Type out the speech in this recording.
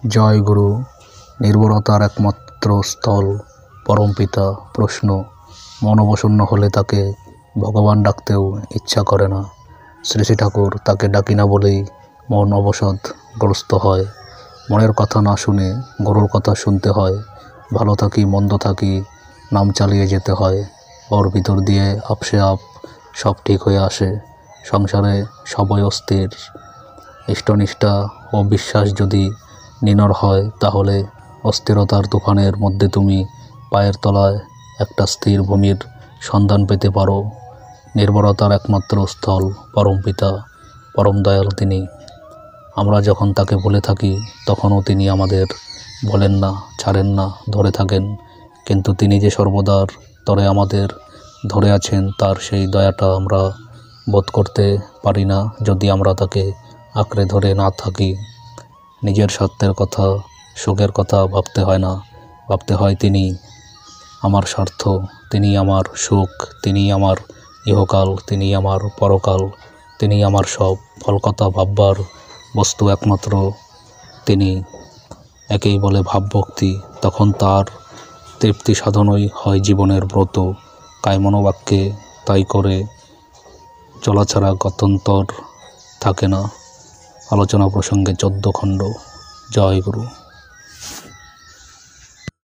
জয় গুরু। নির্ভরতার একমাত্র স্থল পরমপিতা। প্রশ্ন: মন অবসন্ন হলে তাকে ভগবান ডাকতেও ইচ্ছা করে না। শ্রী শ্রী ঠাকুর: তাকে ডাকি না বলেই মন অবসাদগ্রস্ত হয়। মনের কথা না শুনে গুরুর কথা শুনতে হয়। ভালো থাকি মন্দ থাকি নাম চালিয়ে যেতে হয়। ওর ভিতর দিয়ে আপসে আপ সব ঠিক হয়ে আসে। সংসারে সবই অস্থির। ইষ্টনিষ্ঠা ও বিশ্বাস যদি নিনড় হয়, তাহলে অস্থিরতার তুফানের মধ্যে তুমি পায়ের তলায় একটা স্থির ভূমির সন্ধান পেতে পারো। নির্ভরতার একমাত্র স্থল পরমপিতা, পরম দয়াল তিনি। আমরা যখন তাকে ভুলে থাকি, তখনও তিনি আমাদের ভোলেন না, ছাড়েন না, ধরে থাকেন। কিন্তু তিনি যে সর্বদার তরে আমাদের ধরে আছেন, তার সেই দয়াটা আমরা বোধ করতে পারি না যদি আমরা তাকে আঁকড়ে ধরে না থাকি। নিজের স্বার্থের কথা, সুখের কথা ভাবতে হয় না, ভাবতে হয় তিনি আমার স্বার্থ, তিনি আমার সুখ, তিনি আমার ইহকাল, তিনি আমার পরকাল, তিনি আমার সব। ফলকথা ভাববার বস্তু একমাত্র তিনি। একেই বলে ভাবভক্তি। তখন তার তৃপ্তি সাধনই হয় জীবনের ব্রত। কায়মনোবাক্যে তাই করে চলা ছাড়া গত্যন্তর থাকে না। আলোচনা প্রসঙ্গে 14 খণ্ড। জয় গুরু।